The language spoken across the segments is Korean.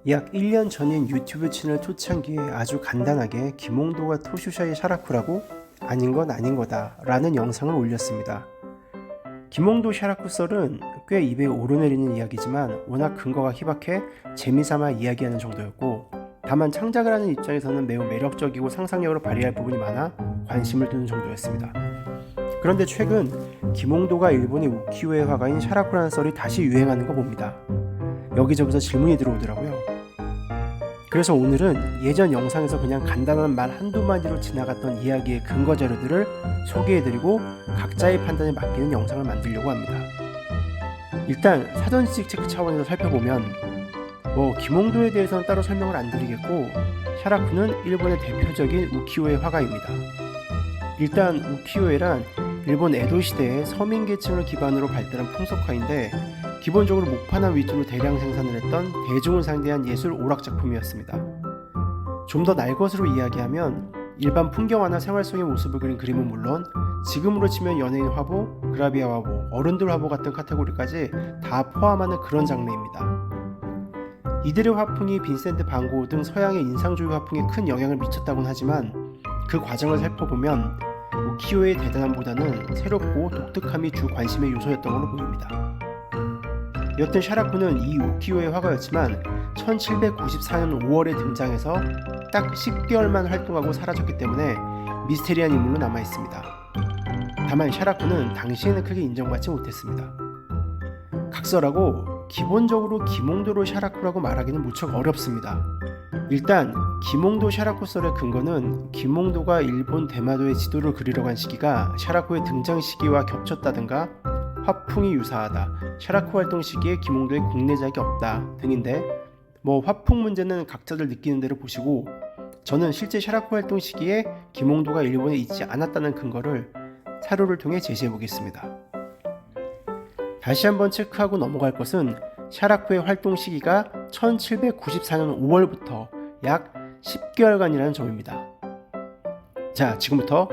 약 1년 전인 유튜브 채널 초창기에 아주 간단하게 김홍도가 토슈샤의 샤라쿠라고? 아닌 건 아닌 거다 라는 영상을 올렸습니다. 김홍도 샤라쿠 썰은 꽤 입에 오르내리는 이야기지만 워낙 근거가 희박해 재미삼아 이야기하는 정도였고, 다만 창작을 하는 입장에서는 매우 매력적이고 상상력을 발휘할 부분이 많아 관심을 두는 정도였습니다. 그런데 최근 김홍도가 일본의 우키요의 화가인 샤라쿠라는 썰이 다시 유행하는 거 봅니다. 여기저기서 질문이 들어오더라고요. 그래서 오늘은 예전 영상에서 그냥 간단한 말 한두 마디로 지나갔던 이야기의 근거 자료들을 소개해드리고 각자의 판단에 맡기는 영상을 만들려고 합니다. 일단 사전지식 체크 차원에서 살펴보면 김홍도에 대해서는 따로 설명을 안 드리겠고, 샤라쿠는 일본의 대표적인 우키요의 화가입니다. 일단 우키요에란 일본 에도 시대의 서민 계층을 기반으로 발달한 풍속화인데, 기본적으로 목판화 위주로 대량 생산을 했던 대중을 상대한 예술 오락작품이었습니다. 좀 더 날 것으로 이야기하면 일반 풍경화나 생활 속의 모습을 그린 그림은 물론 지금으로 치면 연예인 화보, 그라비아 화보, 어른들 화보 같은 카테고리까지 다 포함하는 그런 장르입니다. 이들의 화풍이 빈센트 반 고흐 등 서양의 인상주의 화풍에 큰 영향을 미쳤다곤 하지만, 그 과정을 살펴보면 우키요의 대단함보다는 새롭고 독특함이 주 관심의 요소였던 걸로 보입니다. 여튼 샤라쿠는 이 우키요의 화가였지만 1794년 5월에 등장해서 딱 10개월만 활동하고 사라졌기 때문에 미스테리한 인물로 남아있습니다. 다만 샤라쿠는 당시에는 크게 인정받지 못했습니다. 각설하고 기본적으로 김홍도를 샤라쿠라고 말하기는 무척 어렵습니다. 일단 김홍도 샤라쿠 썰의 근거는 김홍도가 일본 대마도의 지도를 그리러 간 시기가 샤라쿠의 등장 시기와 겹쳤다든가, 화풍이 유사하다, 샤라쿠 활동 시기에 김홍도의 국내작이 없다 등인데, 화풍 문제는 각자들 느끼는 대로 보시고, 저는 실제 샤라쿠 활동 시기에 김홍도가 일본에 있지 않았다는 근거를 사료를 통해 제시해 보겠습니다. 다시 한번 체크하고 넘어갈 것은 샤라쿠의 활동 시기가 1794년 5월부터 약 10개월간이라는 점입니다. 자, 지금부터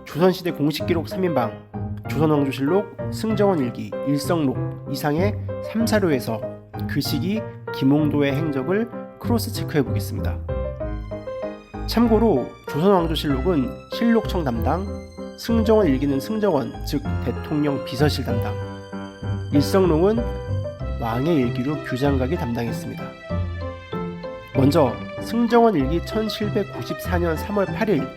조선시대 공식기록 3인방, 조선왕조실록, 승정원일기, 일성록 이상의 3사료에서 그 시기 김홍도의 행적을 크로스 체크해 보겠습니다. 참고로 조선왕조실록은 실록청 담당, 승정원일기는 승정원, 즉 대통령 비서실 담당, 일성록은 왕의 일기로 규장각이 담당했습니다. 먼저 승정원일기 1794년 3월 8일,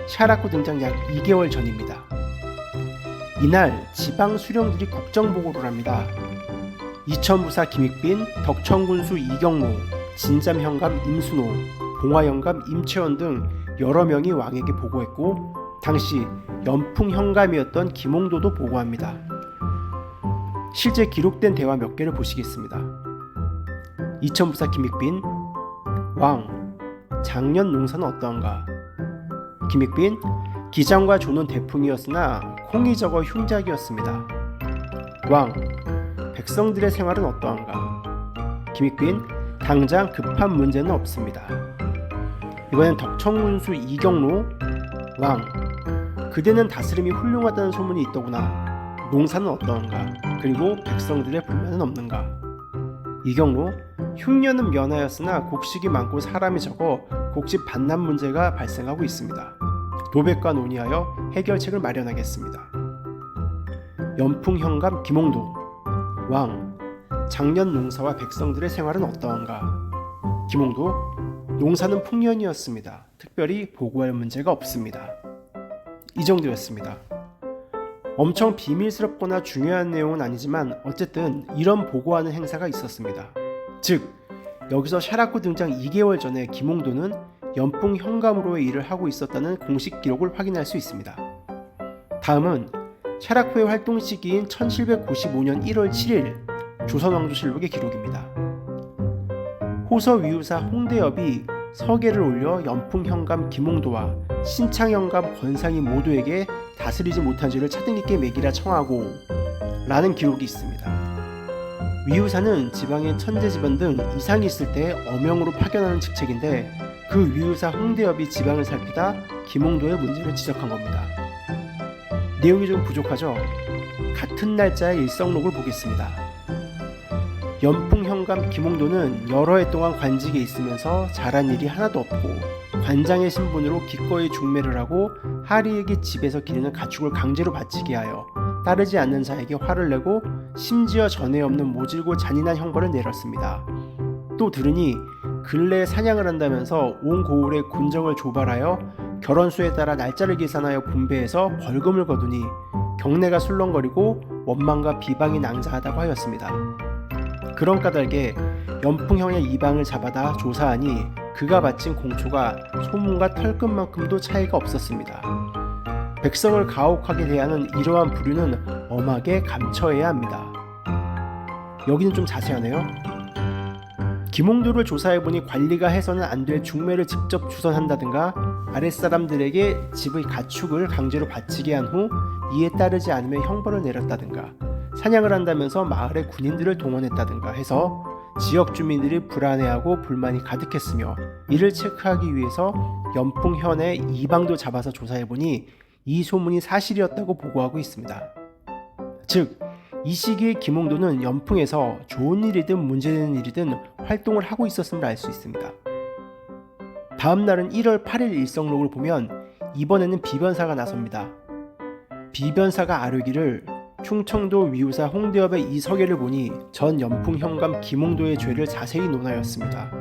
샤라쿠 등장 약 2개월 전입니다. 이날 지방 수령들이 국정보고를 합니다. 이천부사 김익빈, 덕천군수 이경로, 진잠현감 임순호, 봉화현감 임채원 등 여러 명이 왕에게 보고했고, 당시 연풍현감이었던 김홍도도 보고합니다. 실제 기록된 대화 몇 개를 보시겠습니다. 이천부사 김익빈: 왕, 작년 농사는 어떠한가? 김익빈: 기장과 조는 대풍이었으나 콩이 적어 흉작이었습니다. 왕, 백성들의 생활은 어떠한가? 김익빈: 당장 급한 문제는 없습니다. 이번엔 덕천군수 이경로: 왕, 그대는 다스림이 훌륭하다는 소문이 있더구나. 농사는 어떠한가? 그리고 백성들의 불만은 없는가? 이경로: 흉년은 면하였으나 곡식이 많고 사람이 적어 곡식 반납 문제가 발생하고 있습니다. 노백과 논의하여 해결책을 마련하겠습니다. 연풍현감 김홍도: 왕, 작년 농사와 백성들의 생활은 어떠한가? 김홍도: 농사는 풍년이었습니다. 특별히 보고할 문제가 없습니다. 이 정도였습니다. 엄청 비밀스럽거나 중요한 내용은 아니지만 어쨌든 이런 보고하는 행사가 있었습니다. 즉, 여기서 샤라쿠 등장 2개월 전에 김홍도는 연풍 현감으로의 일을 하고 있었다는 공식 기록을 확인할 수 있습니다. 다음은 샤라쿠의 활동 시기인 1795년 1월 7일 조선왕조실록의 기록입니다. 호서 위우사 홍대엽이 서계를 올려 연풍 현감 김홍도와 신창 현감 권상이 모두에게 다스리지 못한 죄를 차등있게 매기라 청하고 라는 기록이 있습니다. 위우사는 지방의 천재집안 등 이상이 있을 때 엄영으로 파견하는 직책인데, 그 위우사 홍대엽이 지방을 살피다 김홍도의 문제를 지적한 겁니다. 내용이 좀 부족하죠? 같은 날짜의 일성록을 보겠습니다. 연풍 현감 김홍도는 여러 해 동안 관직에 있으면서 잘한 일이 하나도 없고 관장의 신분으로 기꺼이 중매를 하고 하리에게 집에서 기르는 가축을 강제로 바치게 하여 따르지 않는 자에게 화를 내고 심지어 전에 없는 모질고 잔인한 형벌을 내렸습니다. 또 들으니 근래에 사냥을 한다면서 온 고을에 군정을 조발하여 결혼수에 따라 날짜를 계산하여 분배해서 벌금을 거두니 경내가 술렁거리고 원망과 비방이 낭자하다고 하였습니다. 그런 까닭에 연풍형의 이방을 잡아다 조사하니 그가 바친 공초가 소문과 털끝만큼도 차이가 없었습니다. 백성을 가혹하게 대하는 이러한 부류는 엄하게 감처해야 합니다. 여기는 좀 자세하네요. 김홍도를 조사해보니 관리가 해서는 안 될 중매를 직접 주선한다든가 아랫사람들에게 집의 가축을 강제로 바치게 한 후 이에 따르지 않으면 형벌을 내렸다든가 사냥을 한다면서 마을의 군인들을 동원했다든가 해서 지역 주민들이 불안해하고 불만이 가득했으며 이를 체크하기 위해서 연풍현의 이방도 잡아서 조사해보니 이 소문이 사실이었다고 보고하고 있습니다. 즉, 이 시기에 김홍도는 연풍에서 좋은 일이든 문제되는 일이든 활동을 하고 있었음을 알 수 있습니다. 다음 날은 1월 8일 일성록을 보면 이번에는 비변사가 나섭니다. 비변사가 아뢰기를 충청도 위우사 홍대업의 이 서계를 보니 전 연풍 현감 김홍도의 죄를 자세히 논하였습니다.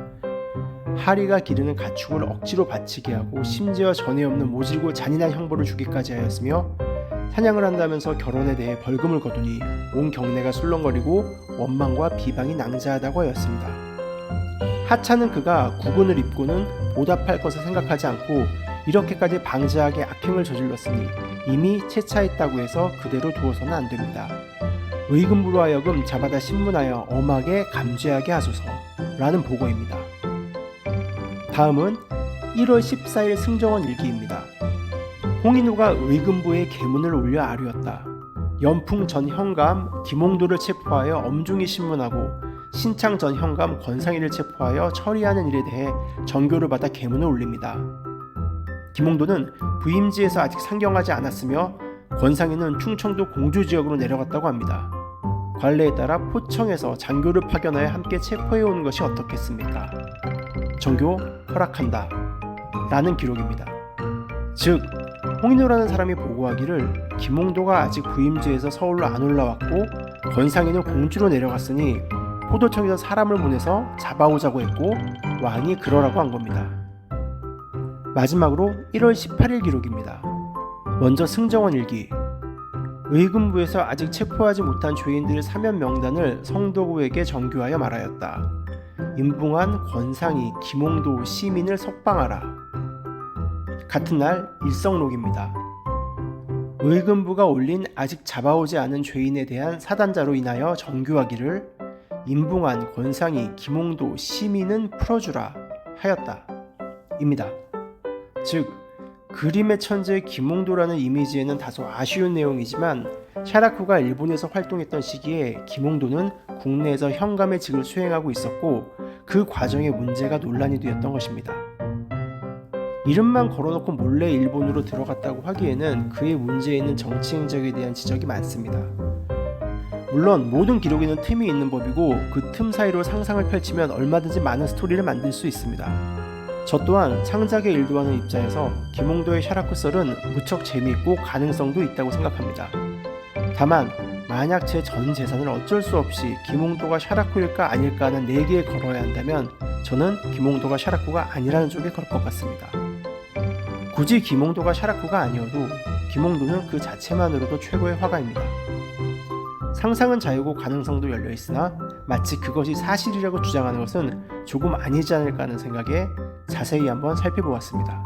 하리가 기르는 가축을 억지로 바치게 하고 심지어 전에 없는 모질고 잔인한 형벌을 주기까지 하였으며 사냥을 한다면서 결혼에 대해 벌금을 거두니 온 경내가 술렁거리고 원망과 비방이 낭자하다고 하였습니다. 하차는 그가 국운을 입고는 보답할 것을 생각하지 않고 이렇게까지 방자하게 악행을 저질렀으니 이미 채차했다고 해서 그대로 두어서는 안 됩니다. 의금부로 하여금 잡아다 신문하여 엄하게 감죄하게 하소서라는 보고입니다. 다음은 1월 14일 승정원 일기입니다. 홍인호가 의금부에 계문을 올려 아뢰었다. 연풍 전 현감 김홍도를 체포하여 엄중히 신문하고 신창 전 현감 권상희를 체포하여 처리하는 일에 대해 전교를 받아 계문을 올립니다. 김홍도는 부임지에서 아직 상경하지 않았으며 권상희는 충청도 공주지역으로 내려갔다고 합니다. 관례에 따라 포청에서 장교를 파견하여 함께 체포해 오는 것이 어떻겠습니까? 전교 허락한다 라는 기록입니다. 즉, 홍인호라는 사람이 보고하기를 김홍도가 아직 부임지에서 서울로 안 올라왔고 권상희는 공주로 내려갔으니 포도청에서 사람을 보내서 잡아오자고 했고 왕이 그러라고 한 겁니다. 마지막으로 1월 18일 기록입니다. 먼저 승정원 일기. 의금부에서 아직 체포하지 못한 죄인들의 사면 명단을 성도구에게 전교하여 말하였다. 임붕한, 권상희, 김홍도, 시민을 석방하라. 같은 날 일성록입니다. 의금부가 올린 아직 잡아오지 않은 죄인에 대한 사단자로 인하여 정교하기를 임붕한, 권상희, 김홍도, 시민은 풀어주라 하였다 입니다. 즉, 그림의 천재 김홍도라는 이미지에는 다소 아쉬운 내용이지만 샤라쿠가 일본에서 활동했던 시기에 김홍도는 국내에서 현감의 직을 수행하고 있었고 그 과정에 문제가 논란이 되었던 것입니다. 이름만 걸어놓고 몰래 일본으로 들어갔다고 하기에는 그의 문제 있는 정치 행적에 대한 지적이 많습니다. 물론 모든 기록에는 틈이 있는 법이고 그 틈 사이로 상상을 펼치면 얼마든지 많은 스토리를 만들 수 있습니다. 저 또한 창작에 일도하는 입장에서 김홍도의 샤라쿠썰은 무척 재미있고 가능성도 있다고 생각합니다. 다만 만약 제 전 재산을 어쩔 수 없이 김홍도가 샤라쿠일까 아닐까 하는 내기에 걸어야 한다면 저는 김홍도가 샤라쿠가 아니라는 쪽에 걸 것 같습니다. 굳이 김홍도가 샤라쿠가 아니어도 김홍도는 그 자체만으로도 최고의 화가입니다. 상상은 자유고 가능성도 열려있으나 마치 그것이 사실이라고 주장하는 것은 조금 아니지 않을까 하는 생각에 자세히 한번 살펴보았습니다.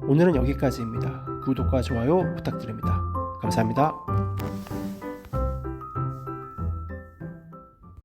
오늘은 여기까지입니다. 구독과 좋아요 부탁드립니다. 감사합니다.